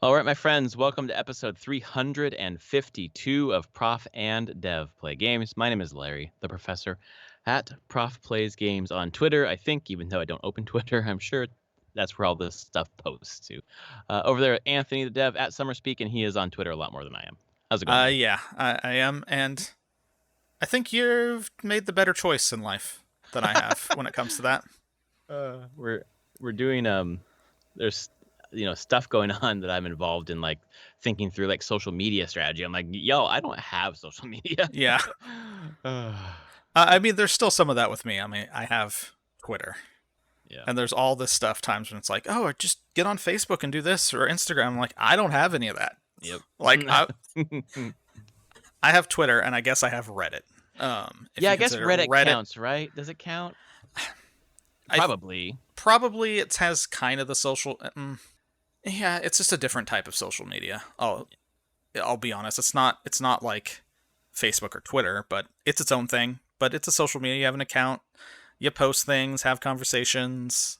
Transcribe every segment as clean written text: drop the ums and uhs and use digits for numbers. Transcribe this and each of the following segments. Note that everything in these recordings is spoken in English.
All right, my friends, welcome to episode 352 of Prof and Dev Play Games. My name is Larry, the professor at Prof Plays Games on Twitter. I think, even though I don't open Twitter, I'm sure that's where all this stuff posts to. Over there, Anthony, the dev at SummerSpeak, and he is on Twitter a lot more than I am. How's it going, man? Yeah, I am, and I think you've made the better choice in life than I have when it comes to that. We're doing there's stuff going on that I'm involved in, like thinking through like social media strategy. I'm like, yo, I don't have social media. Yeah. I mean, there's still some of that with me. I mean, I have Twitter, Yeah. and there's all this stuff times when it's like, oh, just get on Facebook and do this, or Instagram. I'm like, I don't have any of that. Yep. Like, I have Twitter, and I guess I have Reddit. Yeah, I guess Reddit counts, right? Does it count? Probably. Probably it has kind of the social. Yeah, it's just a different type of social media. I'll be honest. It's not like Facebook or Twitter, but it's its own thing. But it's a social media. You have an account. You post things, have conversations.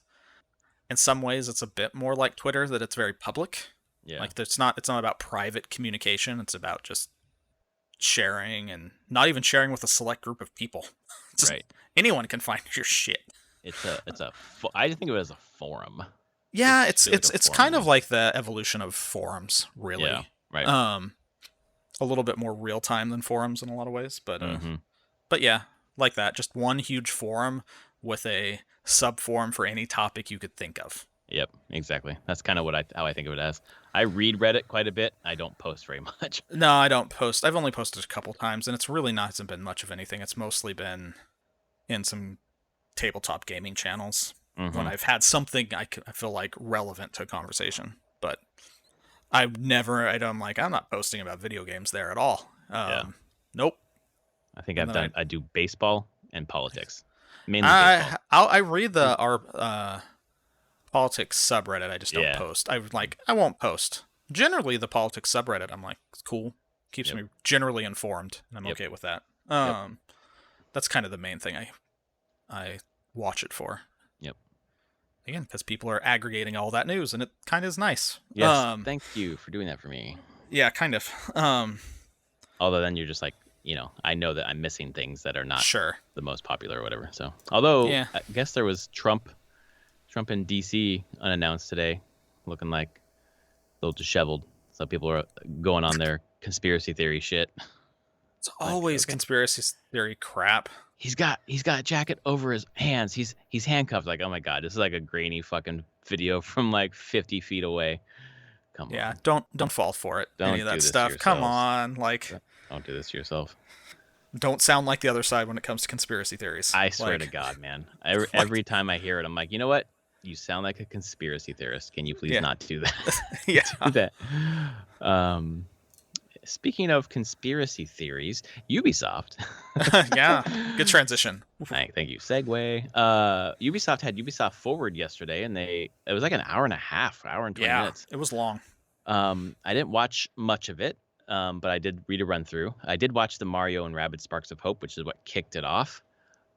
In some ways, it's a bit more like Twitter, that it's very public. Yeah. Like it's not about private communication. It's about just sharing, and not even sharing with a select group of people. Just right. Anyone can find your shit. I think of it as a forum. Yeah, it's kind of like the evolution of forums, really. Yeah, right. A little bit more real time than forums in a lot of ways, but but yeah, like that. Just one huge forum with a sub forum for any topic you could think of. Yep, exactly. That's kind of how I think of it as. I read Reddit quite a bit. I don't post very much. No, I don't post. I've only posted a couple times, and it's really hasn't been much of anything. It's mostly been in some tabletop gaming channels when I've had something I feel like relevant to a conversation. But I'm not posting about video games there at all. Nope. I think I do baseball and politics. Mainly baseball. I read our politics subreddit. I just don't post. I won't post. Generally, the politics subreddit, I'm like, it's cool. Keeps me generally informed, and I'm okay with that. That's kind of the main thing I watch it for. Yep. Again, because people are aggregating all that news, and it kind of is nice. Yes. Thank you for doing that for me. Yeah, kind of. Although then you're just like, I know that I'm missing things that are not the most popular or whatever. So, although I guess there was Trump in DC unannounced today, looking like a little disheveled. So people are going on their conspiracy theory shit. It's always conspiracy theory crap. He's got a jacket over his hands. He's handcuffed. Like, oh my god, this is like a grainy fucking video from like 50 feet away. Come on. Yeah, don't fall for it. Any of that stuff. Come on, like, don't do this to yourself. Don't sound like the other side when it comes to conspiracy theories. I swear to God, man. Every time I hear it, I'm like, you know what? You sound like a conspiracy theorist. Can you please not do that? Yeah. Do that. Speaking of conspiracy theories, Ubisoft. Yeah, good transition. Thank you. Segue. Ubisoft had Ubisoft Forward yesterday, and it was like an hour and a half, hour and 20 minutes. It was long. I didn't watch much of it, but I did read a run through. I did watch the Mario and Rabbids Sparks of Hope, which is what kicked it off.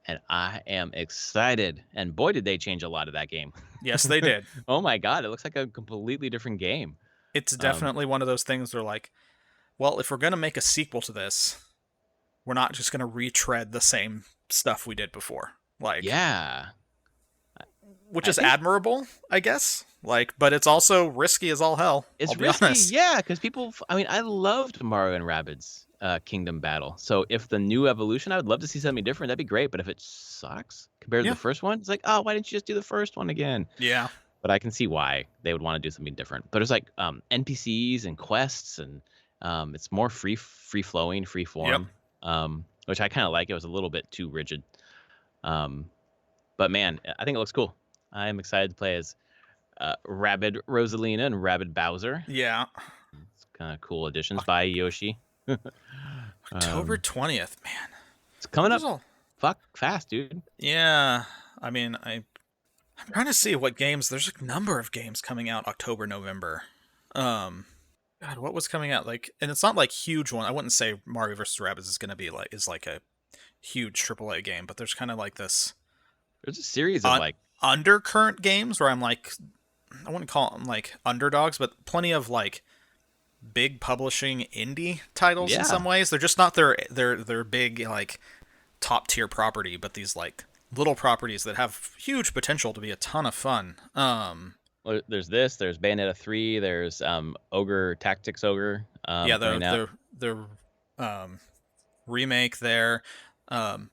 And I am excited. And boy, did they change a lot of that game. Yes, they did. Oh my God, it looks like a completely different game. It's definitely one of those things where, like, well, if we're going to make a sequel to this, we're not just going to retread the same stuff we did before. Like, yeah. Which is admirable, I guess. Like, but it's also risky as all hell. It's risky, yeah, because I loved Mario and Rabbids Kingdom Battle. So if the new evolution, I would love to see something different. That'd be great. But if it sucks compared to the first one, it's like, oh, why didn't you just do the first one again? Yeah. But I can see why they would want to do something different. But it's like NPCs and quests, and it's more free flowing, free form, which I kind of like. It was a little bit too rigid. But man, I think it looks cool. I'm excited to play as Rabbid Rosalina and Rabbid Bowser. Yeah. It's kind of cool additions by Yoshi. October 20th, man. It's coming up fast, dude. Yeah. I mean, I'm trying to see what games. There's a number of games coming out October, November. God, what was coming out? Like, and it's not like huge one. I wouldn't say Mario vs. Rabbids is going to be like a huge AAA game, but there's kind of like this. There's a series of like undercurrent games where I'm like, I wouldn't call them like underdogs, but plenty of like big publishing indie titles in some Yeah. ways. They're just not their big like top tier property, but these like little properties that have huge potential to be a ton of fun. Well, there's this. There's Bayonetta 3. There's Ogre Tactics Ogre Yeah, coming out. the remake there. Um,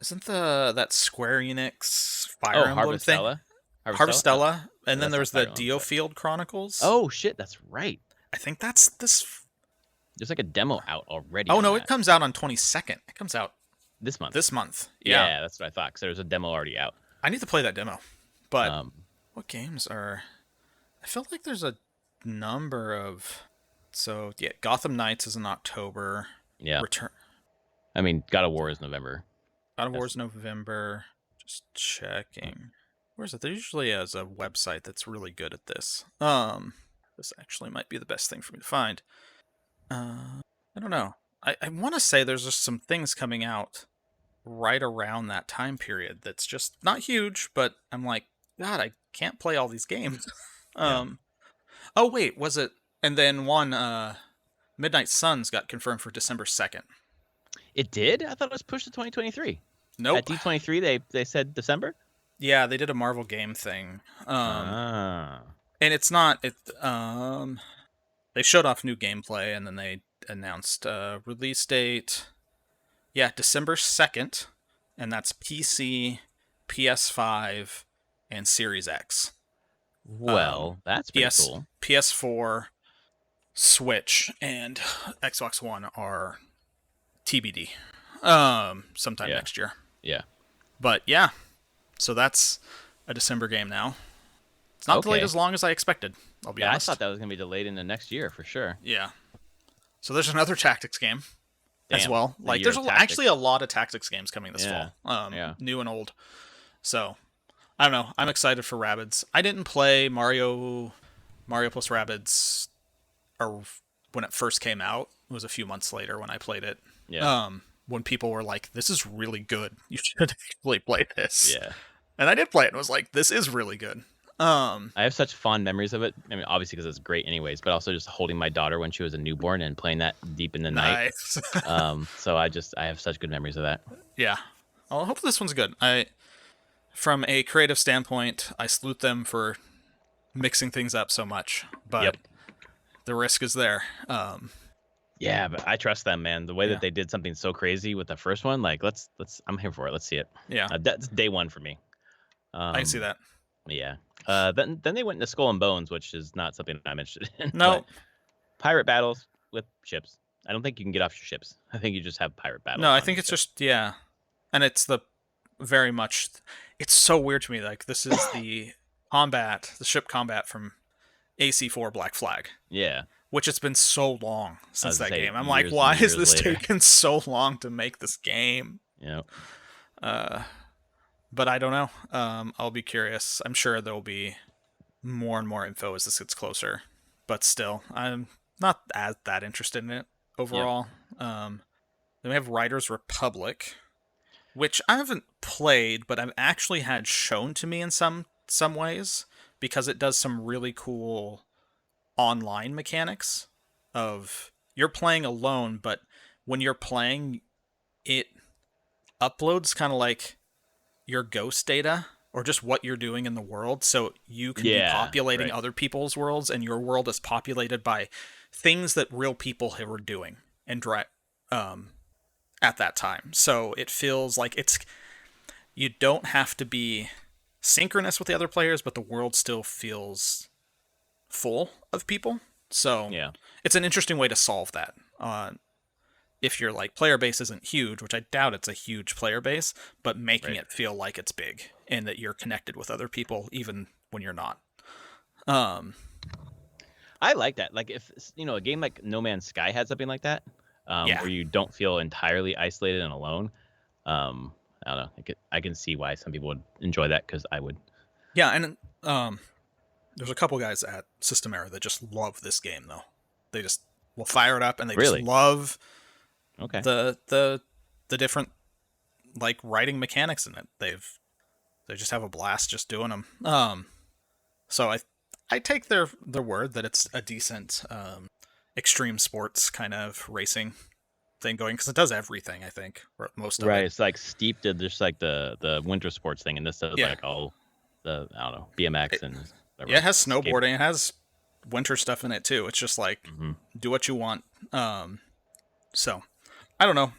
isn't that Square Enix Fire Oh, Emblem thing? Harvestella. Harvestella. Harvestella, and then That's not there's the Fire Emblem, but... Diofield Chronicles. Oh shit, that's right. I think that's this. There's like a demo out already. Oh on no, it that. comes out on 22nd. It comes out This month. this month. Yeah, that's what I thought. Because there's a demo already out. I need to play that demo. But Um, what games are? I feel like there's a number of. So yeah, Gotham Knights is in October. yeah. Return. I mean, God of War is November. God of War's November. Just checking. Where is it? There usually is a website that's really good at this. This actually might be the best thing for me to find. I don't know. I want to say there's just some things coming out right around that time period that's just not huge, but I'm like, God, I can't play all these games. Yeah. Oh wait, was it? And then one Midnight Suns got confirmed for December 2nd. It did? I thought it was pushed to 2023. Nope. At D23, they said December? Yeah, they did a Marvel game thing. Ah. And it's not they showed off new gameplay and then they announced release date. Yeah, December 2nd, and that's PC, PS5, and Series X. Well, that's pretty cool. PS4, Switch, and Xbox One are TBD. Sometime Yeah. next year. Yeah. But yeah, so that's a December game now. It's not delayed as long as I expected, I'll be honest. I thought that was going to be delayed into next year for sure. Yeah. So there's another tactics game as well. Like there's actually a lot of tactics games coming this fall. New and old. So I don't know. I'm excited for Rabbids. I didn't play Mario plus Rabbids or when it first came out. It was a few months later when I played it. Yeah. When people were like, this is really good. You should actually play this. Yeah. And I did play it and was like, this is really good. I have such fond memories of it. I mean, obviously because it's great anyways, but also just holding my daughter when she was a newborn and playing that deep in the night. So I have such good memories of that. Yeah. Well, I hope this one's good. From a creative standpoint, I salute them for mixing things up so much, but the risk is there. Yeah, but I trust them, man. The way that they did something so crazy with the first one, like let's I'm here for it. Let's see it. Yeah. That's day one for me. I can see that. Yeah. Then they went into Skull and Bones, which is not something I'm interested in. No. Pirate battles with ships. I don't think you can get off your ships. I think you just have pirate battles. No, I think it's just and it's very much. It's so weird to me. Like this is the ship combat from AC4 Black Flag. Yeah. Which it's been so long since that game. I'm like, years why and is this years later. taking so long to make this game? Yeah. But I don't know. I'll be curious. I'm sure there'll be more and more info as this gets closer. But still, I'm not that interested in it overall. Then we have Riders Republic, which I haven't played, but I've actually had shown to me in some ways because it does some really cool online mechanics of you're playing alone, but when you're playing, it uploads kind of like your ghost data or just what you're doing in the world, so you can be populating other people's worlds, and your world is populated by things that real people were doing and at that time. So it feels like you don't have to be synchronous with the other players, but the world still feels full of people. So it's an interesting way to solve that. If your like player base isn't huge, which I doubt it's a huge player base, but making it feel like it's big and that you're connected with other people even when you're not. I like that. Like if a game like No Man's Sky had something like that, where you don't feel entirely isolated and alone. I don't know. I can see why some people would enjoy that because I would. Yeah, and there's a couple guys at System Era that just love this game though. They just will fire it up and they just love the different like writing mechanics in it. They just have a blast just doing them. So I take their word that it's a decent extreme sports kind of racing thing going, because it does everything, I think, or most of Right. it. It's like Steep did just like the winter sports thing, and this does Yeah. like all the, I don't know, BMX and whatever Yeah, it has else, snowboarding. It has winter stuff in it too. It's just like do what you want. So I don't know.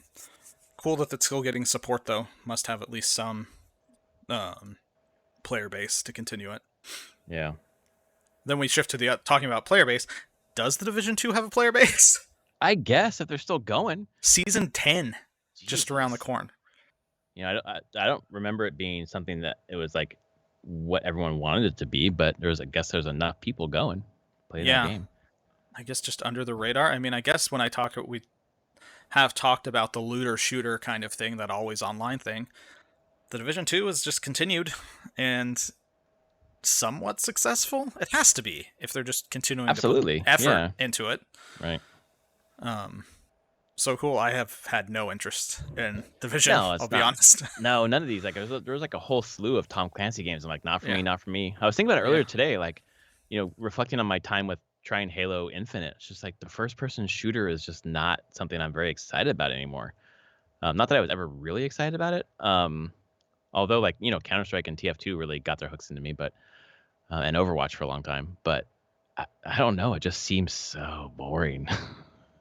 Cool that it's still getting support though. Must have at least some player base to continue it. Yeah. Then we shift to the talking about player base. Does the Division 2 have a player base? I guess if they're still going. Season 10, just around the Jesus. corner. You know, I don't remember it being something that it was like what everyone wanted it to be, but I guess there's enough people going play that game. I guess just under the radar. I mean, I guess when we have talked about the looter shooter kind of thing, that always online thing. The Division 2 is just continued and somewhat successful. It has to be if they're just continuing to put effort into it. Right. So cool. I have had no interest in Division. I'll be honest. No, none of these. Like there was like a whole slew of Tom Clancy games. I'm like, not for me, not for me. I was thinking about it earlier today, like, you know, reflecting on my time with trying Halo Infinite. It's just like the first-person shooter is just not something I'm very excited about anymore. Not that I was ever really excited about it. Although, like, you know, Counter-Strike and TF2 really got their hooks into me, but and Overwatch for a long time. But I don't know. It just seems so boring.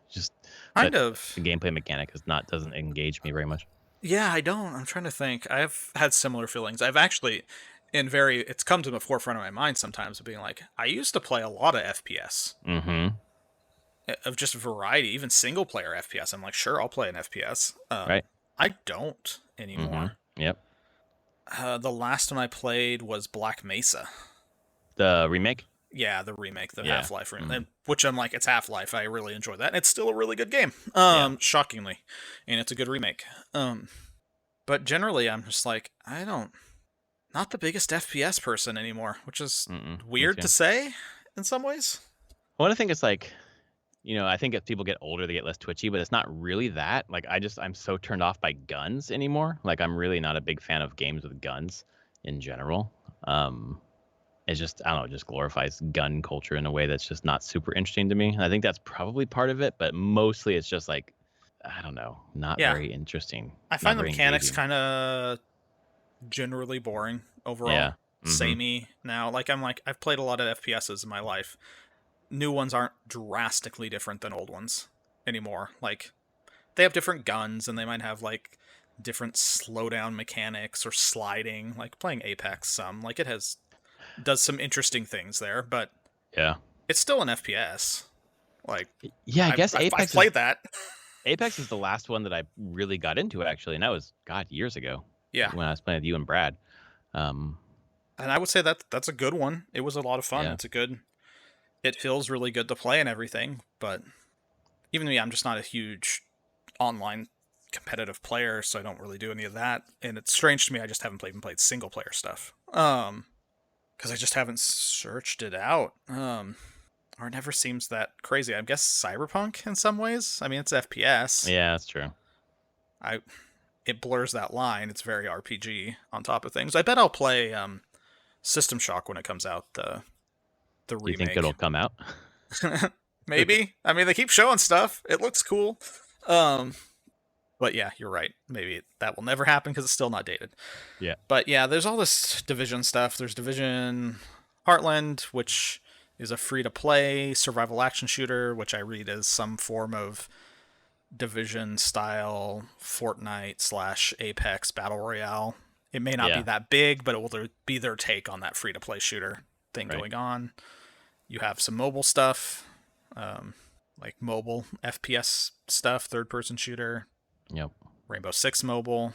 Just kind of the gameplay mechanic doesn't engage me very much. Yeah, I don't. I'm trying to think. I've had similar feelings. I've actually, it's come to the forefront of my mind sometimes of being like, I used to play a lot of FPS. Of just variety, even single player FPS. I'm like, sure, I'll play an FPS. Right. I don't anymore. Yep. The last one I played was Black Mesa. The remake? Yeah, the remake, the Half-Life remake, which I'm like, it's Half-Life. I really enjoy that. And it's still a really good game, shockingly, and it's a good remake. But generally, I'm just like, not the biggest FPS person anymore, which is weird to say in some ways. Well, I think it's like, you know, I think as people get older, they get less twitchy, but it's not really that. Like, I'm so turned off by guns anymore. Like, I'm really not a big fan of games with guns in general. It's just, I don't know, it just glorifies gun culture in a way that's just not super interesting to me. And I think that's probably part of it, but mostly it's just like, I don't know, not very interesting. I find the mechanics kind of generally boring overall. Yeah. Samey now. Like, I've played a lot of FPSs in my life. New ones aren't drastically different than old ones anymore. Like, they have different guns and they might have like different slowdown mechanics or sliding, like playing Apex some. Like, does some interesting things there, but it's still an FPS. Like, I guess Apex. I've played that. Apex is the last one that I really got into, actually, and that was years ago. Yeah, when I was playing with you and Brad. And I would say that's a good one. It was a lot of fun. Yeah. It feels really good to play and everything, but even me, I'm just not a huge online competitive player, so I don't really do any of that. And it's strange to me, I just haven't played single player stuff. Because I just haven't searched it out. Or it never seems that crazy. I guess Cyberpunk in some ways. I mean, it's FPS. Yeah, that's true. It blurs that line. It's very RPG on top of things. I bet I'll play System Shock when it comes out. The remake. Do you think it'll come out? Maybe. I mean, they keep showing stuff. It looks cool. But yeah, you're right. Maybe that will never happen because it's still not dated. Yeah. But yeah, there's all this Division stuff. There's Division Heartland, which is a free-to-play survival action shooter, which I read as some form of Division-style Fortnite/Apex Battle Royale. It may not be that big, but it will be their take on that free-to-play shooter thing going on. You have some mobile stuff, like mobile FPS stuff, third-person shooter. Yep. Rainbow Six Mobile.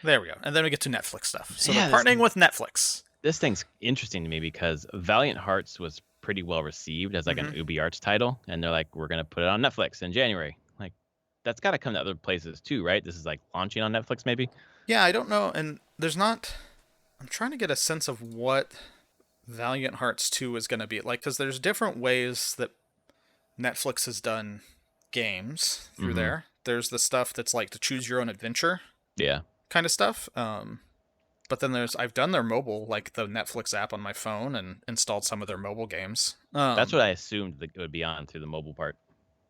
There we go. And then we get to Netflix stuff. So they're partnering with Netflix. This thing's interesting to me because Valiant Hearts was pretty well received as like an UbiArts title. And they're like, we're going to put it on Netflix in January. Like, that's got to come to other places too, right? This is like launching on Netflix maybe? Yeah, I don't know. And there's not... I'm trying to get a sense of what Valiant Hearts 2 is going to be like, because there's different ways that Netflix has done games through there. There's the stuff that's like to choose your own adventure kind of stuff. But then I've done their mobile, like the Netflix app on my phone, and installed some of their mobile games. That's what I assumed that it would be on through the mobile part.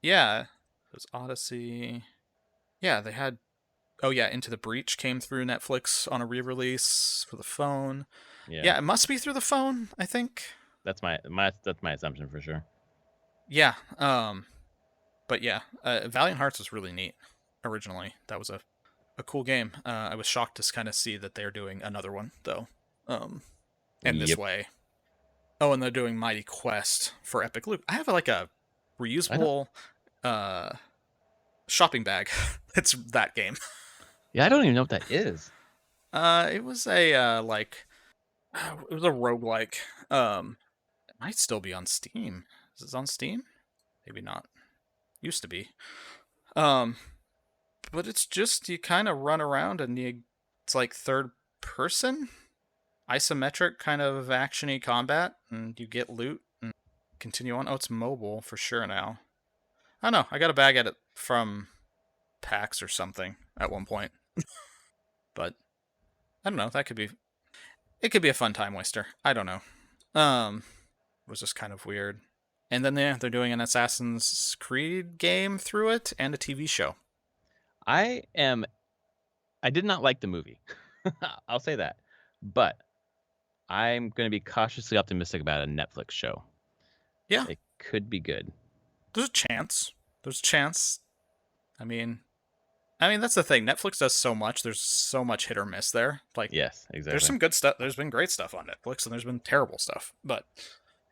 Yeah, there's Odyssey. Yeah, they had. Oh yeah, Into the Breach came through Netflix on a re-release for the phone. Yeah, it must be through the phone, I think. That's my assumption for sure. Yeah. But yeah, Valiant Hearts was really neat originally. That was a cool game. I was shocked to kind of see that they're doing another one though. In this way. Oh, and they're doing Mighty Quest for Epic Loop. I have like a reusable shopping bag. It's that game. Yeah, I don't even know what that is. It was a it was a roguelike. It might still be on Steam. Is it on Steam? Maybe not. Used to be. But it's just you kind of run around and it's like third person, isometric kind of actiony combat, and you get loot and continue on. Oh, it's mobile for sure now. I don't know. I got a bag at it from PAX or something at one point, but I don't know. It could be a fun time waster. I don't know. It was just kind of weird. And then they're doing an Assassin's Creed game through it and a TV show. I did not like the movie. I'll say that. But I'm going to be cautiously optimistic about a Netflix show. Yeah. It could be good. There's a chance. I mean, that's the thing. Netflix does so much. There's so much hit or miss there. Like, yes, exactly. There's some good stuff. There's been great stuff on Netflix, and there's been terrible stuff. But,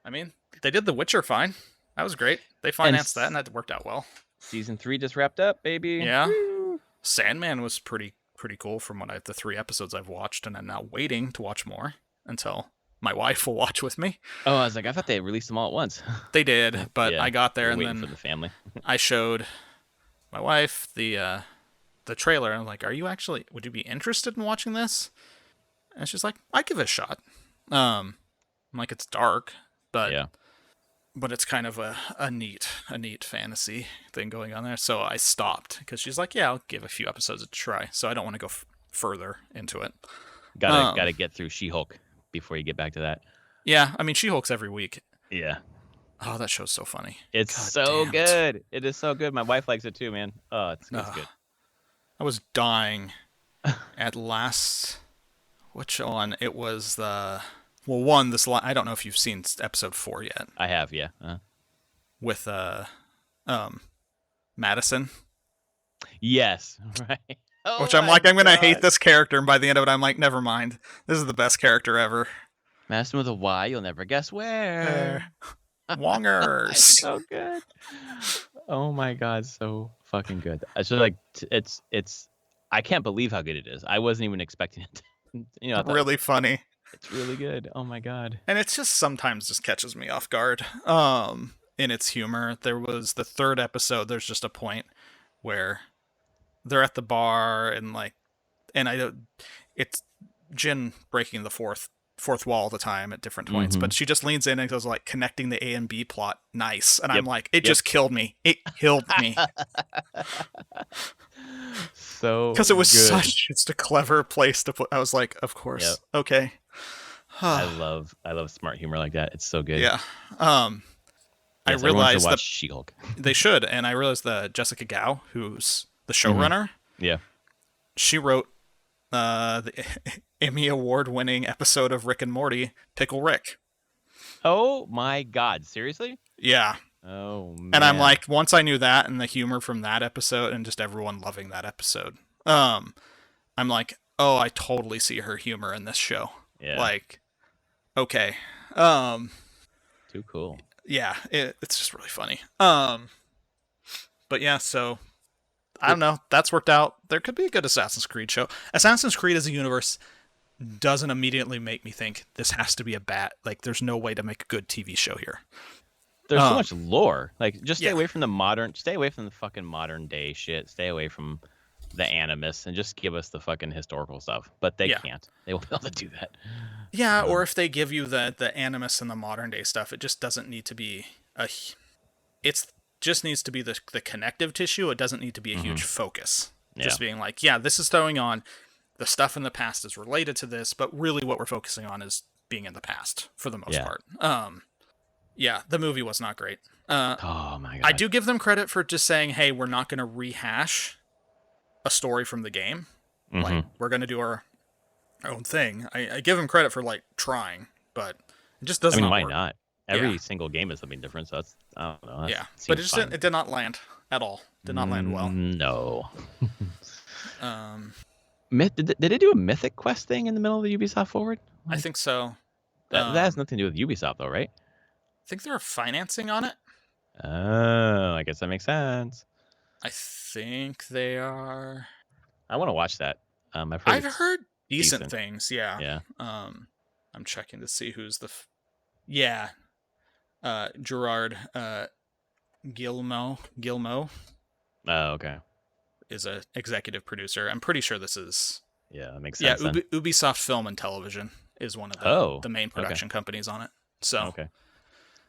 I mean, they did The Witcher fine. That was great. They financed that, and that worked out well. Season 3 just wrapped up, baby. Yeah. Woo! Sandman was pretty cool from the 3 episodes I've watched, and I'm now waiting to watch more until my wife will watch with me. Oh, I was like, I thought they released them all at once. They did, but I got there and waiting then for the family. I showed my wife the trailer, and I'm like, would you be interested in watching this? And she's like, I'd give it a shot. I'm like, it's dark, but it's kind of a neat fantasy thing going on there. So I stopped because she's like, yeah, I'll give a few episodes a try. So I don't want to go further into it. Gotta get through She-Hulk before you get back to that. Yeah, I mean, She-Hulk's every week. Yeah. Oh, that show's so funny. It's so good. It is so good. My wife likes it too, man. Oh, it's good. I was dying at last. Which one? It was the... Well, I don't know if you've seen episode 4 yet. I have, yeah. With Madison. Yes, right. Oh, which I'm like, I'm gonna hate this character, and by the end of it, I'm like, never mind. This is the best character ever. Madison with a Y, you'll never guess where. Wongers. It's so good. Oh my god, so fucking good. It's just like it's. I can't believe how good it is. I wasn't even expecting it. Really funny. It's really good. Oh my god. And it's just sometimes just catches me off guard. In its humor. There was the 3rd episode. There's just a point where they're at the bar and it's Jin breaking the fourth wall all the time at different points, but she just leans in and goes like connecting the A and B plot. Nice. And I'm like, it just killed me. It killed me. So because it was just a clever place to put. I was like, of course. Yep. Okay. I love smart humor like that. It's so good. Yeah. I realized that She-Hulk. They should, and I realized that Jessica Gao, who's the showrunner, she wrote the Emmy Award-winning episode of Rick and Morty, Pickle Rick. Oh my god! Seriously? Yeah. Oh man. And I'm like, once I knew that and the humor from that episode, and just everyone loving that episode, I'm like, oh, I totally see her humor in this show. Yeah. Like, okay. Too cool. Yeah, it's just really funny. But yeah, so I don't know. That's worked out. There could be a good Assassin's Creed show. Assassin's Creed as a universe doesn't immediately make me think this has to be a there's no way to make a good TV show here. There's so much lore. Like, just stay away from the fucking modern day shit. Stay away from the Animus and just give us the fucking historical stuff. But they can't. They won't be able to do that. Yeah, or if they give you the Animus and the modern day stuff, it just doesn't need to be just needs to be the connective tissue. It doesn't need to be a huge focus. Just being like, this is throwing on the stuff in the past is related to this, but really what we're focusing on is being in the past for the most part. Yeah, the movie was not great. Oh my god. I do give them credit for just saying, hey, we're not going to rehash a story from the game. Like, we're going to do our own thing. I give them credit for, like, trying, but it just doesn't why work. not? Every single game is something different, so that's, I don't know. But it did not land at all. Did not land well. No. Did they do a Mythic Quest thing in the middle of the Ubisoft Forward? I think so. That has nothing to do with Ubisoft, though, right? I think they're financing on it. Oh, I guess that makes sense. I think they are. I want to watch that. I've heard decent things. Yeah. Yeah. I'm checking to see who's the. Gerard Gilmo. Oh, okay. Is a executive producer. I'm pretty sure this is. Yeah, that makes sense. Yeah, Ubisoft Film and Television is one of the main production companies on it. So. Okay.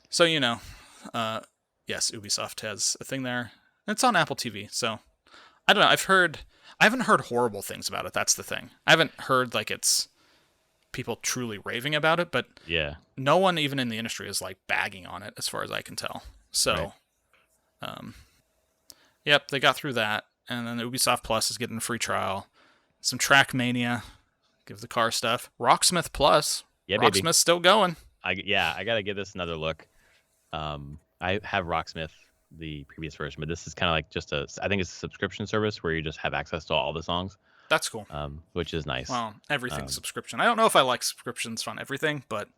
So yes, Ubisoft has a thing there. It's on Apple TV, so I don't know. I haven't heard horrible things about it. That's the thing. I haven't heard like it's people truly raving about it, but yeah, no one even in the industry is like bagging on it, as far as I can tell. So, yep, they got through that, and then Ubisoft Plus is getting a free trial. Some Trackmania, give the car stuff. Rocksmith Plus, Rocksmith's still going. I gotta give this another look. I have Rocksmith, the previous version, but this is kind of like I think it's a subscription service where you just have access to all the songs. That's cool. Which is nice. Well, everything's subscription. I don't know if I like subscriptions on everything, but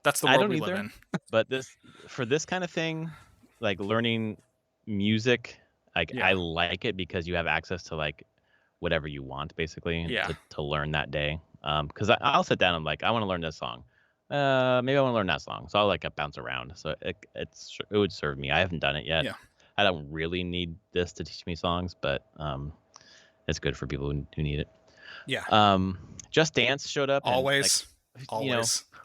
that's the world we live in. But for this kind of thing, like learning music, I like it because you have access to like whatever you want basically to learn that day. Because I'll sit down and like, I want to learn this song. Maybe I want to learn that song, so I'll like bounce around. So it would serve me. I haven't done it yet. Yeah. I don't really need this to teach me songs, but it's good for people who need it. Yeah. Just Dance showed up. Always. You know,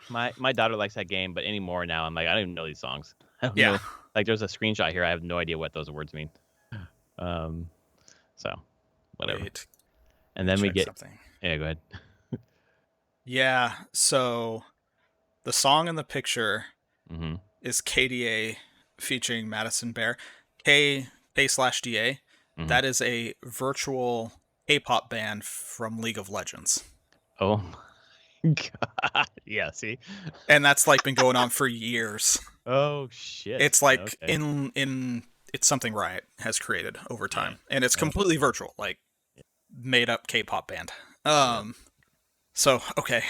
my daughter likes that game, but anymore now I'm like, I don't even know these songs. I don't know. Like there's a screenshot here. I have no idea what those words mean. So whatever. Wait. And then we get something. Yeah, go ahead. Yeah. So the song in the picture is KDA featuring Madison Bear. K/DA. That is a virtual A-pop band from League of Legends. Oh my god. Yeah, see? And that's like been going on for years. Oh shit. It's like in it's something Riot has created over time. And it's completely virtual, like made up K-pop band. So okay.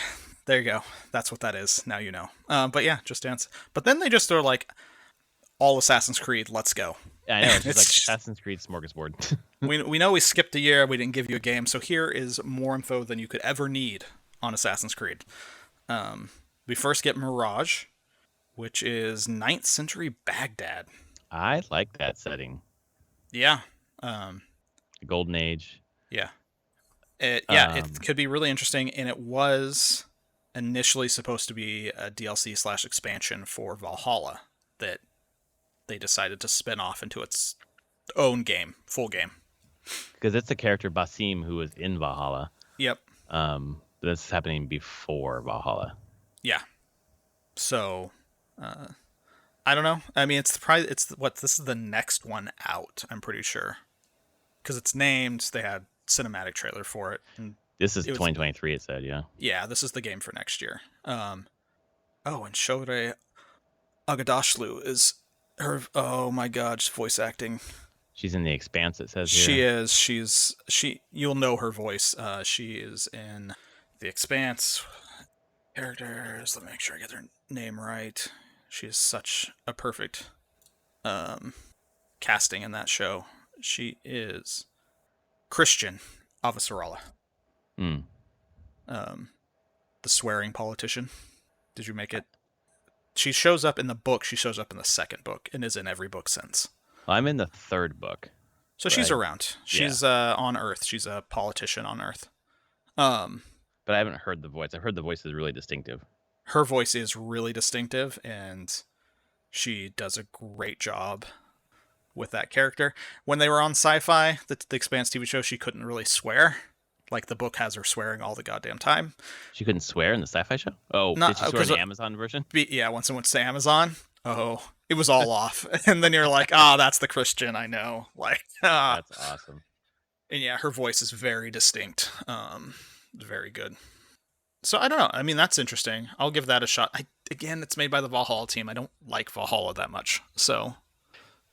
There you go. That's what that is. Now you know. But yeah, Just Dance. But then they just are like, all Assassin's Creed, let's go. Yeah, I know. It's like Assassin's Creed smorgasbord. we know we skipped a year. We didn't give you a game. So here is more info than you could ever need on Assassin's Creed. We first get Mirage, which is 9th century Baghdad. I like that setting. Yeah. The Golden Age. Yeah. It could be really interesting, and it was initially supposed to be a DLC / expansion for Valhalla that they decided to spin off into its own game, full game. Because it's the character Basim who was in Valhalla. Yep. This is happening before Valhalla. Yeah. So, I don't know. I mean, this is the next one out, I'm pretty sure. Because it's named, they had cinematic trailer for it. And this is 2023, it said, yeah. Yeah, this is the game for next year. And Shore Agadashlu is her. Oh my god, she's voice acting. She's in The Expanse, it says she here. is. You'll know her voice. She is in The Expanse. Characters. Let me make sure I get her name right. She is such a perfect casting in that show. She is Christian Avasarala. The swearing politician. Did you make it? She shows up in the book. She shows up in the second book and is in every book since. Well, I'm in the third book. So she's around. She's on Earth. She's a politician on Earth. But I haven't heard the voice. I've heard the voice is really distinctive. Her voice is really distinctive, and she does a great job with that character. When they were on Sci-Fi, the Expanse TV show, she couldn't really swear. Like the book has her swearing all the goddamn time. She couldn't swear in the sci-fi show? Oh, did Not she swear in because the Amazon version? yeah, once it went to Amazon, it was all off, and then you're like, that's the Christian I know. Like, That's awesome. and yeah, her voice is very distinct. Very good. So I don't know. I mean, that's interesting. I'll give that a shot. Again, it's made by the Valhalla team. I don't like Valhalla that much, so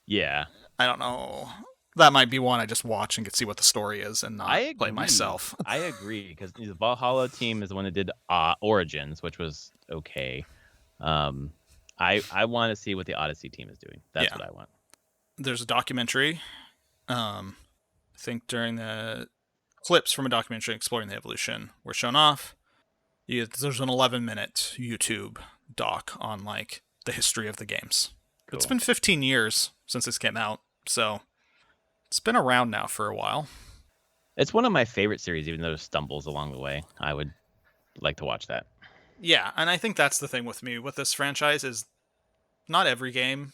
Yeah, I don't know. That might be one I just watch and get see what the story is and not play myself. I agree, because the Valhalla team is the one that did Origins, which was okay. I want to see what the Odyssey team is doing. That's what I want. There's a documentary. I think during the clips from a documentary exploring the evolution were shown off. There's an 11-minute YouTube doc on like the history of the games. Cool. It's been 15 years since this came out, so it's been around now for a while. It's one of my favorite series, even though it stumbles along the way. I would like to watch that. Yeah, and I think that's the thing with me with this franchise is not every game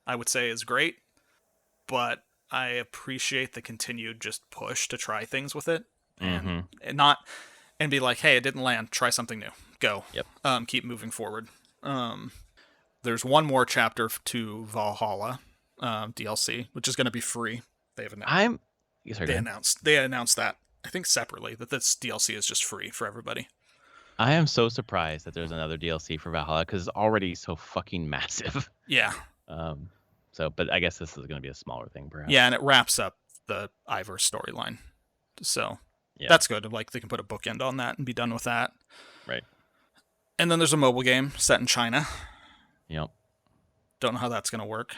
I would say is great, but I appreciate the continued just push to try things with it and not and be like, hey, it didn't land. Try something new. Go. Yep. Keep moving forward. There's one more chapter to Valhalla DLC, which is going to be free. They have announced. They announced that I think separately that this DLC is just free for everybody. I am so surprised that there's another DLC for Valhalla because it's already so fucking massive. Yeah. But I guess this is going to be a smaller thing, perhaps. Yeah, and it wraps up the Ivor storyline. So that's good. Like they can put a bookend on that and be done with that. Right. And then there's a mobile game set in China. Yep. Don't know how that's going to work.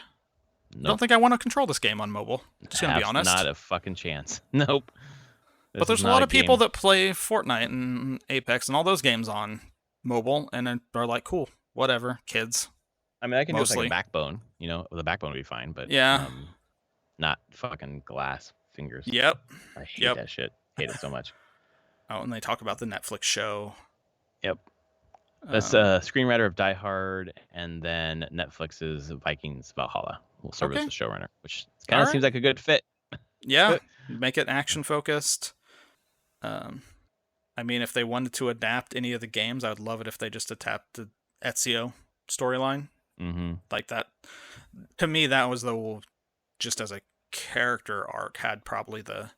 Nope. Don't think I want to control this game on mobile. Just going to be honest. Not a fucking chance. Nope. But there's a lot of people that play Fortnite and Apex and all those games on mobile and are like, cool, whatever, kids. I mean, I can do it with like a backbone. The backbone would be fine, but not fucking glass fingers. Yep. I hate that shit. Hate it so much. Oh, and they talk about the Netflix show. Yep. That's a screenwriter of Die Hard, and then Netflix's Vikings Valhalla will serve as the showrunner, which kind of seems like a good fit. Yeah, make it action focused. I mean, if they wanted to adapt any of the games, I would love it if they just adapted the Ezio storyline. Like that. To me, that was just as a character arc, had probably the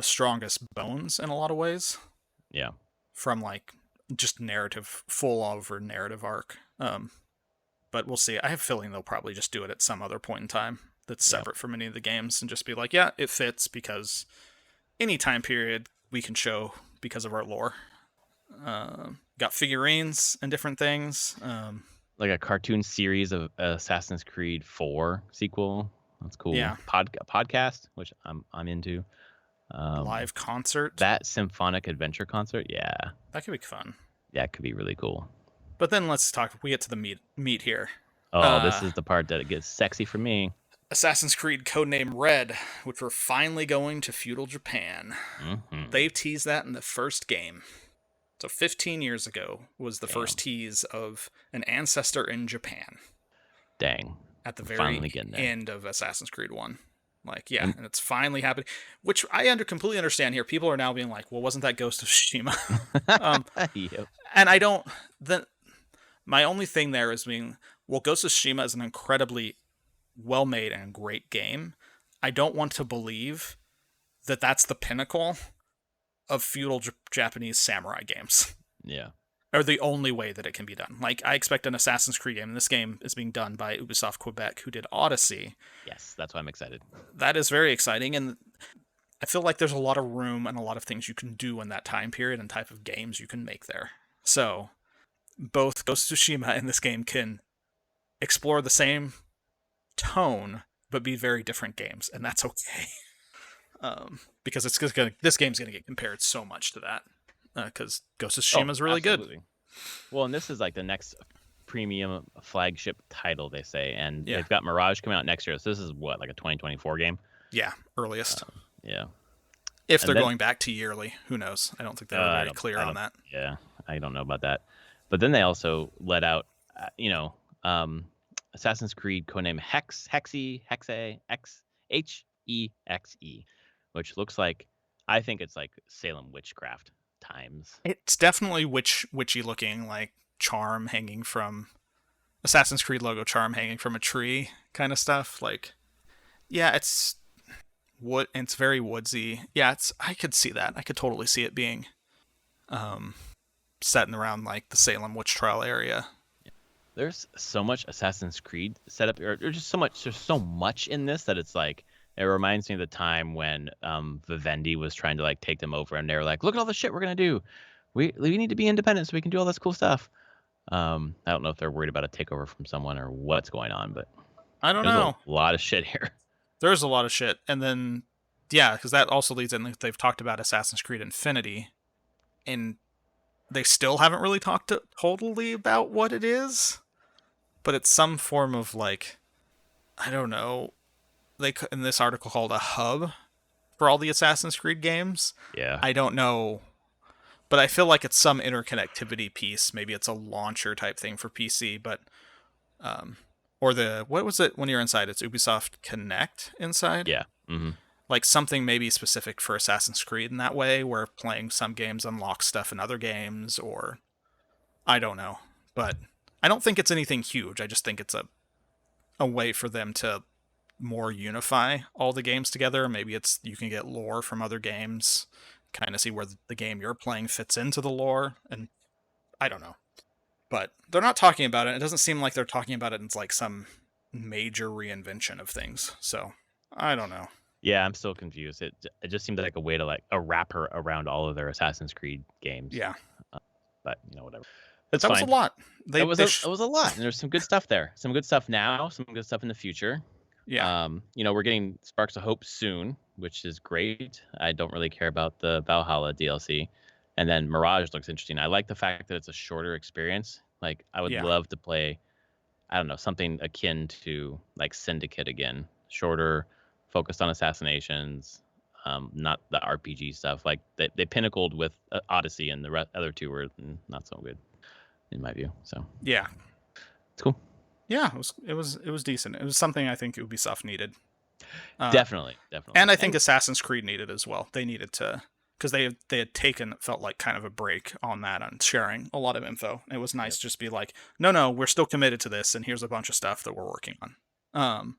strongest bones in a lot of ways. Yeah. From like just narrative, full over narrative arc. But we'll see. I have a feeling they'll probably just do it at some other point in time that's separate from any of the games and just be like, yeah, it fits because any time period we can show because of our lore. Got figurines and different things. Like a cartoon series of Assassin's Creed 4 sequel. That's cool. Yeah. Podcast, which I'm into. Live concert. That symphonic adventure concert, yeah. That could be fun. Yeah, it could be really cool. But then let's talk. We get to the meat here. Oh, this is the part that gets sexy for me. Assassin's Creed Codename Red, which we're finally going to feudal Japan. They teased that in the first game. So 15 years ago was the first tease of an ancestor in Japan. Dang. At the very end of Assassin's Creed 1. Like, yeah, and it's finally happening. Which I completely understand here. People are now being like, well, wasn't that Ghost of Tsushima? And I don't... My only thing there is being, well, Ghost of Tsushima is an incredibly well-made and great game. I don't want to believe that that's the pinnacle of feudal Japanese samurai games. Yeah. Or the only way that it can be done. Like, I expect an Assassin's Creed game, and this game is being done by Ubisoft Quebec, who did Odyssey. Yes, that's why I'm excited. That is very exciting, and I feel like there's a lot of room and a lot of things you can do in that time period and type of games you can make there. So, both Ghost of Tsushima and this game can explore the same tone, but be very different games, and that's okay. Because this game's going to get compared so much to that. Because Ghost of Tsushima is really good. Well, and this is like the next premium flagship title, they say. And they've got Mirage coming out next year. So this is what, like a 2024 game? Yeah, earliest. Yeah. If they're going back to yearly, who knows? I don't think they're very clear on that. Yeah, I don't know about that. But then they also let out, Assassin's Creed codename Hexe, which looks like I think it's like Salem witchcraft times. It's definitely witchy looking, like charm hanging from Assassin's Creed logo charm hanging from a tree kind of stuff. Like, yeah, it's wood. It's very woodsy. Yeah, I could see that. I could totally see it being um, set in around like the Salem witch trial area. There's so much Assassin's Creed setup, or just so much. There's so much in this that it's like it reminds me of the time when Vivendi was trying to like take them over, and they were like, "Look at all the shit we're gonna do. We need to be independent so we can do all this cool stuff." I don't know if they're worried about a takeover from someone or what's going on, but I don't there's know. a lot of shit here. There's a lot of shit, and then yeah, because that also leads in. They've talked about Assassin's Creed Infinity, and they still haven't really talked totally about what it is. But it's some form of like, I don't know. They in this article called a hub for all the Assassin's Creed games. Yeah. I don't know, but I feel like it's some interconnectivity piece. Maybe it's a launcher type thing for PC, but or what was it when you're inside? It's Ubisoft Connect inside. Yeah. Mm-hmm. Like something maybe specific for Assassin's Creed in that way, where playing some games unlocks stuff in other games, or I don't know, but I don't think it's anything huge. I just think it's a way for them to more unify all the games together. Maybe it's you can get lore from other games, kind of see where the game you're playing fits into the lore, and I don't know. But they're not talking about it. It doesn't seem like they're talking about it in like some major reinvention of things. So I don't know. Yeah, I'm still confused. It just seemed like a way to like a wrapper around all of their Assassin's Creed games. Yeah, but whatever. It's that fine. was a lot. It was a lot, and there's some good stuff there. Some good stuff now. Some good stuff in the future. Yeah. We're getting Sparks of Hope soon, which is great. I don't really care about the Valhalla DLC. And then Mirage looks interesting. I like the fact that it's a shorter experience. Like, I would love to play, I don't know, something akin to like Syndicate again. Shorter, focused on assassinations, not the RPG stuff. Like they pinnacled with Odyssey, and the other two were not so good, in my view. So yeah, it's cool. Yeah, it was decent. It was something I think Ubisoft needed. Definitely. And I think Assassin's Creed needed as well. They needed to, because they had taken, felt like kind of a break on that, on sharing a lot of info. It was nice just to be like, no, we're still committed to this, and here's a bunch of stuff that we're working on.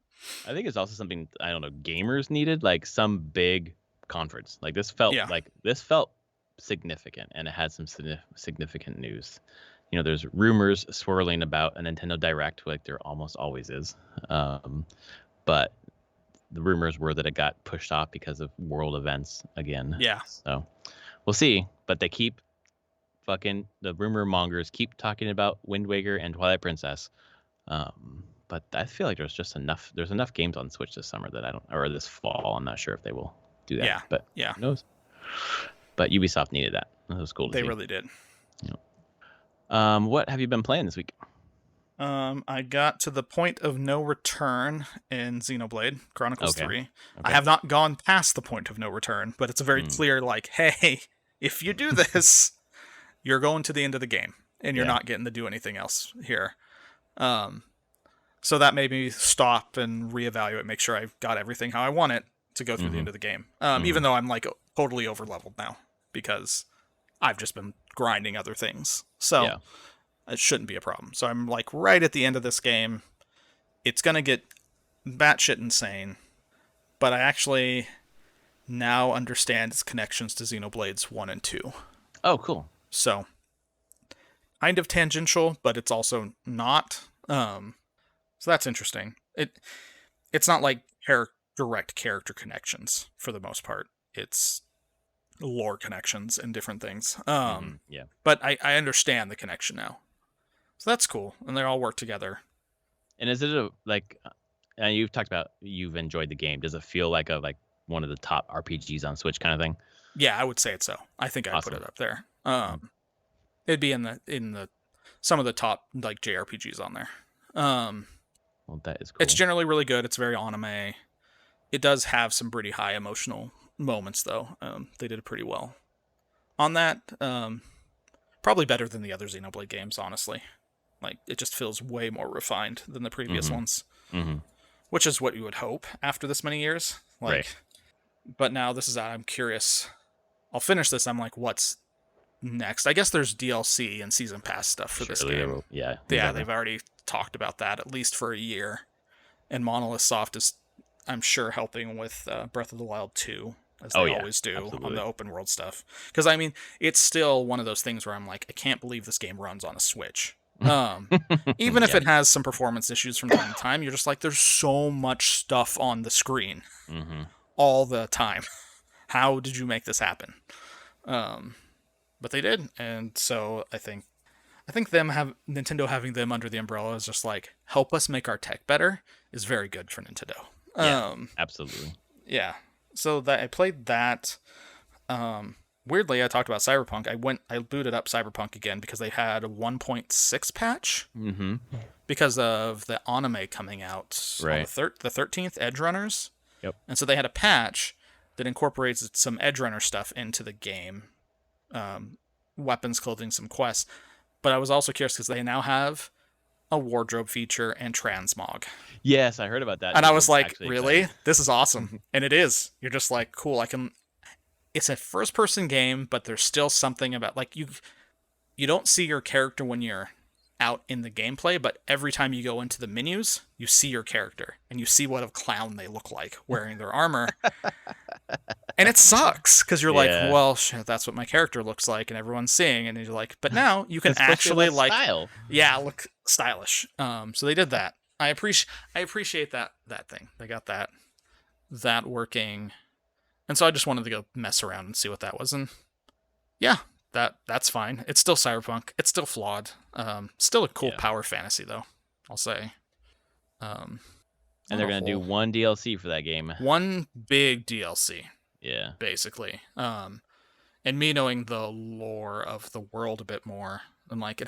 I think it's also something, I don't know, gamers needed, like some big conference. Like this felt significant, and it had some significant news. There's rumors swirling about a Nintendo Direct, like there almost always is. But the rumors were that it got pushed off because of world events again. Yeah. So we'll see. But they keep the rumor mongers keep talking about Windwaker and Twilight Princess. But I feel like there's enough games on Switch this summer that or this fall. I'm not sure if they will do that. Yeah. But who knows? But Ubisoft needed that. That was cool to see. They really did. What have you been playing this week? I got to the point of no return in Xenoblade Chronicles 3. Okay. I have not gone past the point of no return, but it's a very clear, like, hey, if you do this, you're going to the end of the game, and you're not getting to do anything else here. So that made me stop and reevaluate, make sure I got everything how I want it to go through the end of the game. Even though I'm like totally over-leveled now, because I've just been grinding other things. So it shouldn't be a problem. So I'm like right at the end of this game. It's going to get batshit insane, but I actually now understand its connections to Xenoblades 1 and 2. Oh, cool. So kind of tangential, but it's also not. So that's interesting. It's not like direct character connections for the most part. It's lore connections and different things. But I understand the connection now. So that's cool. And they all work together. And is it you've talked about you've enjoyed the game. Does it feel like one of the top RPGs on Switch kind of thing? Yeah, I would say it's so. I think I'd put it up there. It'd be in the some of the top like JRPGs on there. Well, that is cool. It's generally really good. It's very anime. It does have some pretty high emotional moments though. They did it pretty well on that. Probably better than the other Xenoblade games, honestly. Like it just feels way more refined than the previous ones, which is what you would hope after this many years. Like, right. But now this is I'm curious I'll finish this. I'm like, what's next? I guess there's DLC and season pass stuff for this game. Yeah, They've already talked about that at least for a year. And Monolith Soft is, I'm sure, helping with Breath of the Wild 2, as they always do on the open world stuff. Because, I mean, it's still one of those things where I'm like, I can't believe this game runs on a Switch. Even if it has some performance issues from time to time, you're just like, there's so much stuff on the screen all the time. How did you make this happen? But they did, and so I think Nintendo having them under the umbrella is just like, help us make our tech better is very good for Nintendo. Yeah, absolutely. Yeah. So that I played that. Weirdly, I talked about Cyberpunk. I booted up Cyberpunk again because they had a 1.6 patch because of the anime coming out on the 13th, Edge Runners. Yep. And so they had a patch that incorporates some Edge Runner stuff into the game. Weapons, clothing, some quests. But I was also curious because they now have a wardrobe feature and transmog. Yes, I heard about that. And I was like, really? This is awesome. And it is. You're just like, cool, it's a first-person game, but there's still something about, like, you don't see your character when you're out in the gameplay, but every time you go into the menus, you see your character, and you see what a clown they look like wearing their armor. And it sucks, because you're like, well, shit, that's what my character looks like, and everyone's seeing, and you're like, but now you can actually, like, style. Yeah, look stylish. So they did that. I appreciate that thing. They got that working. And so I just wanted to go mess around and see what that was. And yeah, that's fine. It's still Cyberpunk. It's still flawed. Still a cool power fantasy, though, I'll say. And they're going to do one DLC for that game. One big DLC. Yeah. Basically. And me knowing the lore of the world a bit more, and like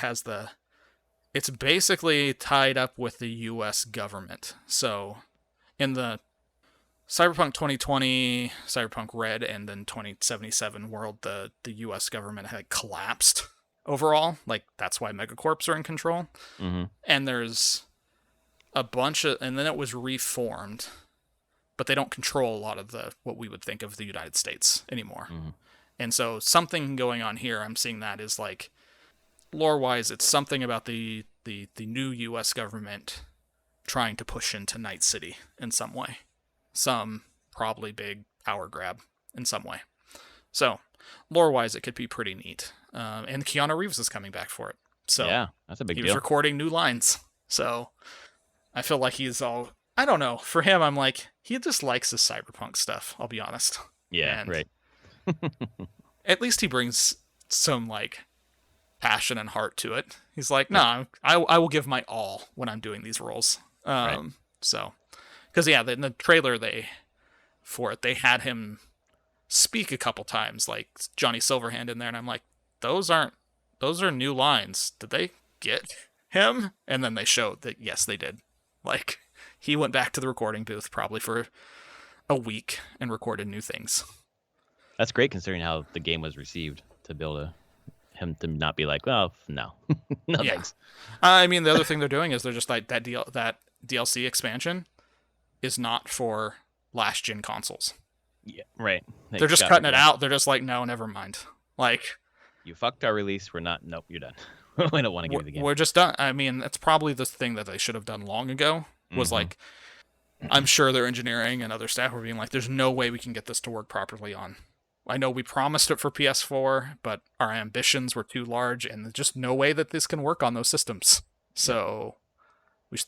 it's basically tied up with the US government. So in the Cyberpunk 2020, Cyberpunk Red, and then 2077 world, the US government had collapsed overall. Like, that's why megacorps are in control. And there's a bunch of, and then it was reformed, but they don't control a lot of what we would think of the United States anymore. And so something going on here, I'm seeing that is like, lore-wise, it's something about the new US government trying to push into Night City in some way. Some probably big power grab in some way. So, lore-wise, it could be pretty neat. And Keanu Reeves is coming back for it. So yeah, that's a big deal. He was recording new lines. So, I feel like he's all... I don't know. For him, I'm like, he just likes his cyberpunk stuff, I'll be honest. Yeah, and right. At least he brings some, like, passion and heart to it. He's like, no, I will give my all when I'm doing these roles. So... Because, yeah, in the trailer they had him speak a couple times, like Johnny Silverhand in there, and I'm like, those are new lines. Did they get him? And then they showed that, yes, they did. Like, he went back to the recording booth probably for a week and recorded new things. That's great considering how the game was received, to be able to him to not be like, well, no. No, yeah. Thanks. I mean, the other thing they're doing is they're just like, that DLC expansion is not for last gen consoles. Yeah, right. They're just cutting it out. They're just like, no, never mind. Like, you fucked our release. Nope, you're done. We don't want to give you the game. We're just done. I mean, that's probably the thing that they should have done long ago. Was like, I'm sure their engineering and other staff were being like, there's no way we can get this to work properly on. I know we promised it for PS4, but our ambitions were too large, and there's just no way that this can work on those systems. So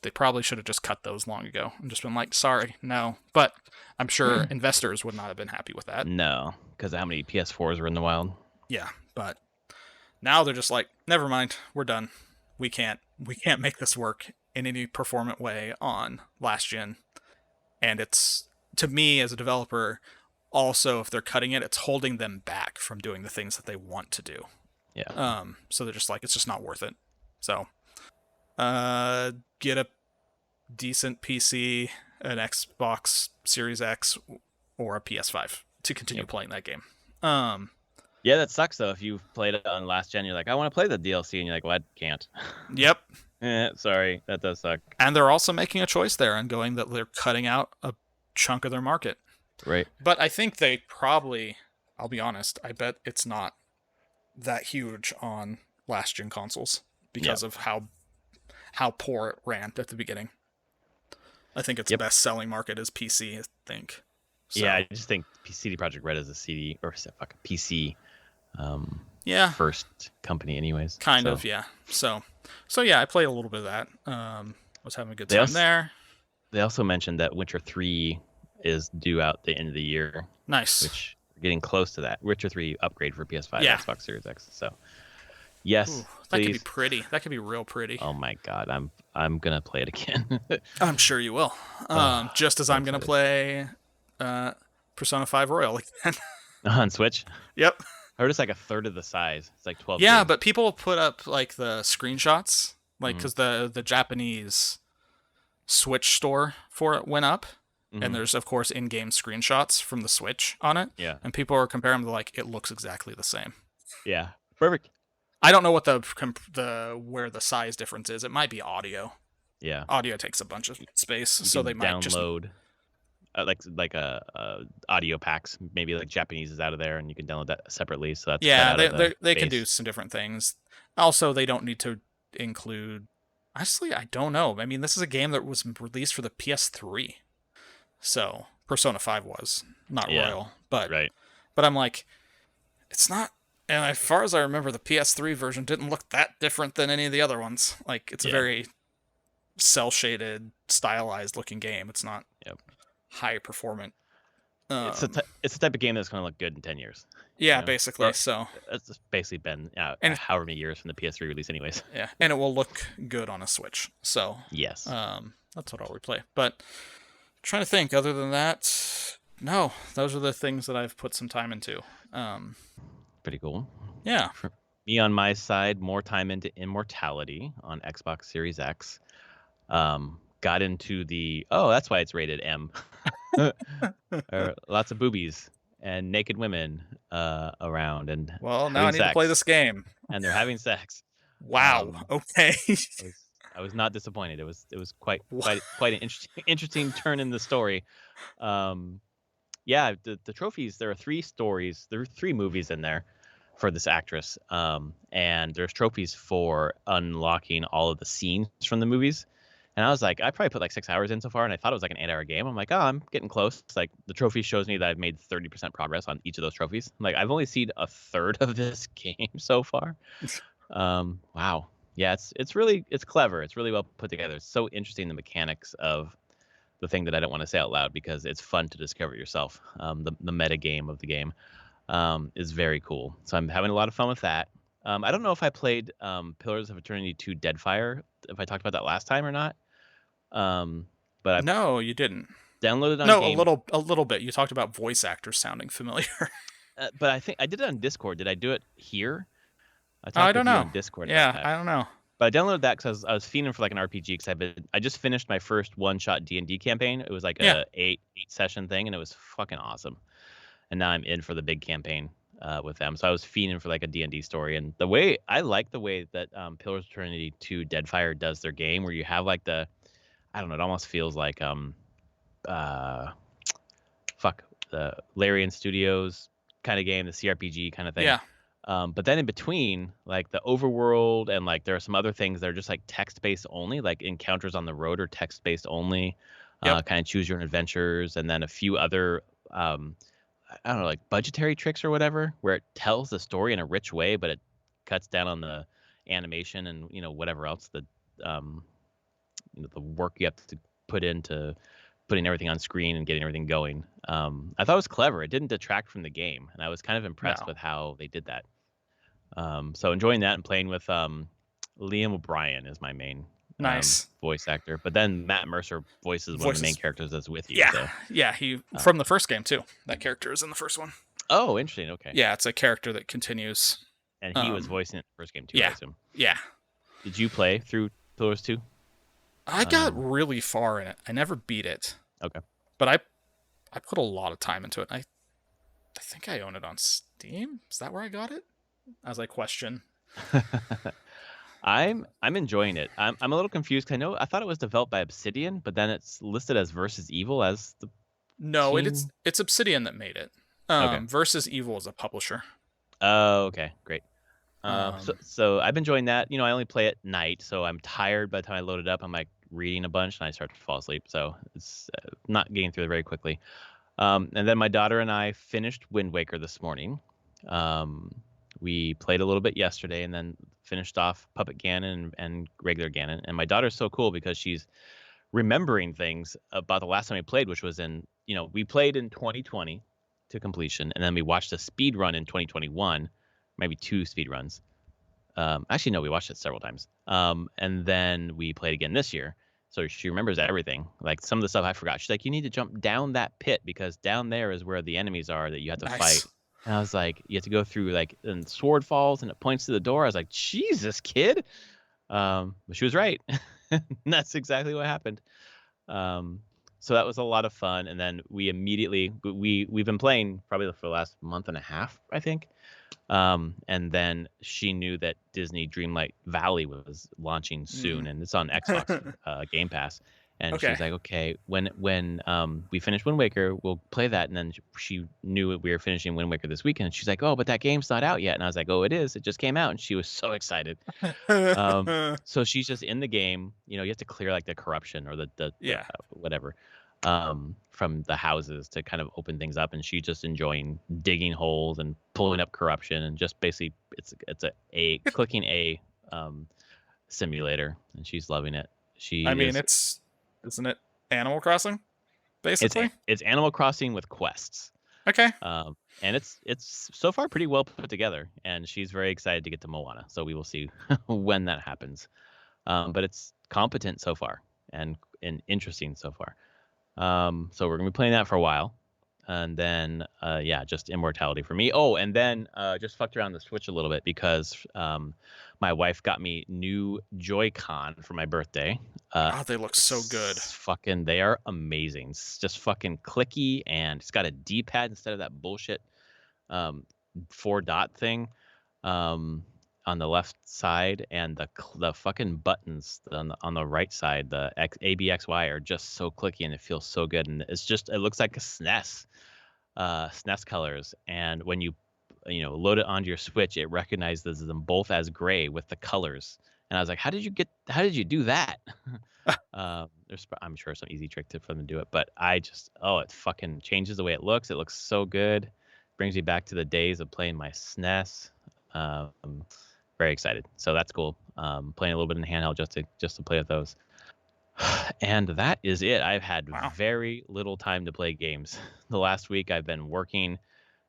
they probably should have just cut those long ago and just been like, sorry, no. But I'm sure investors would not have been happy with that. No, because of how many PS4s were in the wild. Yeah, but now they're just like, never mind, we're done. We can't make this work in any performant way on last gen. And it's, to me as a developer, also, if they're cutting it, it's holding them back from doing the things that they want to do. Yeah. So they're just like, it's just not worth it. So get a decent PC, an Xbox Series X, or a PS5 to continue playing that game. Yeah, that sucks though. If you've played it on last gen, you're like, I want to play the DLC, and you're like, well, I can't. Yep. Sorry, that does suck. And they're also making a choice there and going that they're cutting out a chunk of their market. Right. But I think they probably I'll be honest, I bet it's not that huge on last gen consoles Yeah. because of how poor it ran at the beginning. I think its Yep. best selling market is PC, I think. So, Yeah, I just think CD Projekt Red is a CD or fucking PC yeah, first company, anyways. kind So of, yeah. So yeah, I played a little bit of that. Was having a good They time also, there. they also mentioned that Witcher 3 is due out the end of the year, Nice. which we're getting close to that. Witcher 3 upgrade for PS5, Yeah. Xbox Series X. So yes, Ooh, that please. could be pretty. That could be real pretty. Oh my god, I'm gonna play it again. I'm sure you will. Just as so I'm gonna play Persona 5 Royal again. on Switch. Yep. I heard it's like a third of the size. It's like 12. Yeah, gigs. but people put up like the screenshots, like because the Japanese Switch store for it went up, and there's of course in-game screenshots from the Switch on it. Yeah. And people are comparing them to like it looks exactly the same. Yeah. Perfect. I don't know what the where the size difference is. It might be audio. Yeah. Audio takes a bunch of space, You so can they might just download like audio packs. Maybe like Japanese is out of there, and you can download that separately. So that's yeah, cut out of they the can do base. some different things. Also, they don't need to include. Honestly, I don't know. I mean, this is a game that was released for the PS3, so Persona 5 was not Yeah, Royal, but right. but I'm like, it's not. And as far as I remember, the PS3 version didn't look that different than any of the other ones. Like, it's a very cell shaded, stylized looking game. It's not high performant. It's the type of game that's going to look good in 10 years. Yeah, you know? basically. Or, so it's basically been and however many years from the PS3 release, anyways. Yeah, and it will look good on a Switch. So Yes. that's what I'll replay. But trying to think. Other than that, no, those are the things that I've put some time into. Pretty cool. Yeah. For me on my side, more time into Immortality on Xbox Series X. Got into that's why it's rated M. Lots of boobies and naked women around, and well, now I need to play this game. And they're having sex. Wow. Okay. I was not disappointed. It was quite an interesting turn in the story. Yeah, the trophies. There are 3 stories. There are 3 movies in there for this actress. And there's trophies for unlocking all of the scenes from the movies. And I was like, I probably put like 6 hours in so far, and I thought it was like an 8-hour game. I'm like, oh, I'm getting close. It's like the trophy shows me that I've made 30% progress on each of those trophies. I'm like, I've only seen a third of this game so far. Wow. Yeah, it's clever. It's really well put together. It's so interesting, the mechanics of the thing that I don't want to say out loud because it's fun to discover yourself. The meta game of the game is very cool. So I'm having a lot of fun with that. I don't know if I played Pillars of Eternity 2 Deadfire, if I talked about that last time or not. But no, you didn't. Downloaded on Game. a little bit. You talked about voice actors sounding familiar. But I think I did it on Discord. Did I do it here? I don't know. On Discord. Yeah, I don't know. But I downloaded that because I was fiending for like an RPG. Because I just finished my first one-shot D&D campaign. It was like a 8 session thing, and it was fucking awesome. And now I'm in for the big campaign with them. So I was fiending for like a D&D story. And I like the way that Pillars of Eternity 2 Deadfire does their game, where you have like I don't know, it almost feels like the Larian Studios kind of game, the CRPG kind of thing. Yeah. But then in between, like the overworld and like there are some other things that are just like text-based only, like encounters on the road are text-based only, kind of choose your own adventures, and then a few other I don't know, like budgetary tricks or whatever, where it tells the story in a rich way, but it cuts down on the animation and whatever else the work you have to put into putting everything on screen and getting everything going. I thought it was clever. It didn't detract from the game, and I was kind of impressed with how they did that. So enjoying that and playing with Liam O'Brien is my main voice actor, but then Matt Mercer voices one of the main characters that's with you. He from the first game too. That character is in the first one. Oh, interesting. Okay. Yeah, it's a character that continues. And he was voicing it in the first game too. Yeah. I assume. Yeah. Did you play through Pillars 2? I got really far in it. I never beat it. Okay. But I put a lot of time into it. I think I own it on Steam. Is that where I got it? As I question. I'm enjoying it. I'm a little confused. I thought it was developed by Obsidian, but then it's listed as Versus Evil as the. No, it's Obsidian that made it. Okay. Versus Evil is a publisher. Oh, okay, great. Um, So I've been enjoying that. I only play at night, so I'm tired by the time I load it up. I'm like reading a bunch, and I start to fall asleep. So it's not getting through it very quickly. And then my daughter and I finished Windwaker this morning. We played a little bit yesterday, and then finished off Puppet Ganon and regular Ganon. And my daughter's so cool because she's remembering things about the last time we played, which was we played in 2020 to completion, and then we watched a speed run in 2021, maybe 2 speed runs. Actually, no, we watched it several times. And then we played again this year. So she remembers everything. Like some of the stuff I forgot. She's like, you need to jump down that pit because down there is where the enemies are that you have to fight. And I was like, you have to go through and sword falls and it points to the door. I was like, Jesus, kid. But she was right. And that's exactly what happened. So that was a lot of fun. And then we've been playing probably for the last month and a half, I think. And then she knew that Disney Dreamlight Valley was launching soon, and it's on Xbox Game Pass. And Okay. she's like, okay, when we finish Wind Waker, we'll play that. And then she knew we were finishing Wind Waker this weekend. She's like, oh, but that game's not out yet. And I was like, oh, it is. It just came out. And she was so excited. So she's just in the game. You have to clear like the corruption or the whatever from the houses to kind of open things up, and she's just enjoying digging holes and pulling up corruption, and just basically it's a clicking A simulator, and she's loving it. Isn't it Animal Crossing basically? It's Animal Crossing with quests. Okay. And it's so far pretty well put together, and she's very excited to get to Moana, so we will see when that happens. But it's competent so far and interesting so far. So we're gonna be playing that for a while, and then just Immortality for me. Oh, and then just fucked around the Switch a little bit because my wife got me new Joy-Con for my birthday. They look so good. They are amazing. It's just fucking clicky, and it's got a D-pad instead of that bullshit 4-dot thing on the left side, and the fucking buttons on the right side, the A, B, X, Y, are just so clicky, and it feels so good. And it looks like a SNES colors. And when you load it onto your Switch, it recognizes them both as gray with the colors. And I was like, how did you do that? I'm sure some easy trick for them to do it, but it fucking changes the way it looks. It looks so good. Brings me back to the days of playing my SNES. Very excited. So that's cool. Playing a little bit in handheld just to play with those. And that is it. I've had very little time to play games. The last week I've been working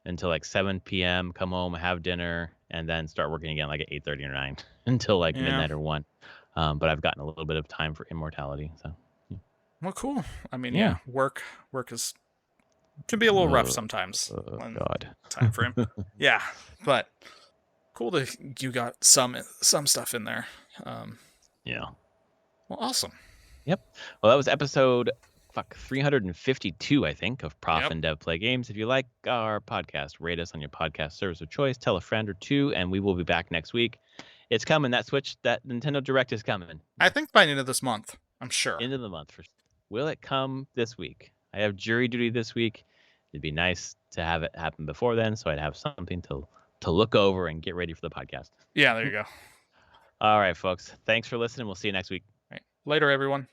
until like 7 p.m., come home, have dinner, and then start working again like at 8:30 or 9 until like midnight or 1. But I've gotten a little bit of time for Immortality. So well, cool. I mean, work can be a little rough sometimes. God. Time frame. Yeah, but cool that you got some stuff in there. Yeah. Well, awesome. Yep. Well, that was episode 352, I think, of Prof and Dev Play Games. If you like our podcast, rate us on your podcast service of choice. Tell a friend or two, and we will be back next week. It's coming. That Nintendo Direct is coming. I think by the end of this month. I'm sure. End of the month. Will it come this week? I have jury duty this week. It'd be nice to have it happen before then, so I'd have something to look over and get ready for the podcast. Yeah, there you go. All right, folks. Thanks for listening. We'll see you next week. All right. Later, everyone.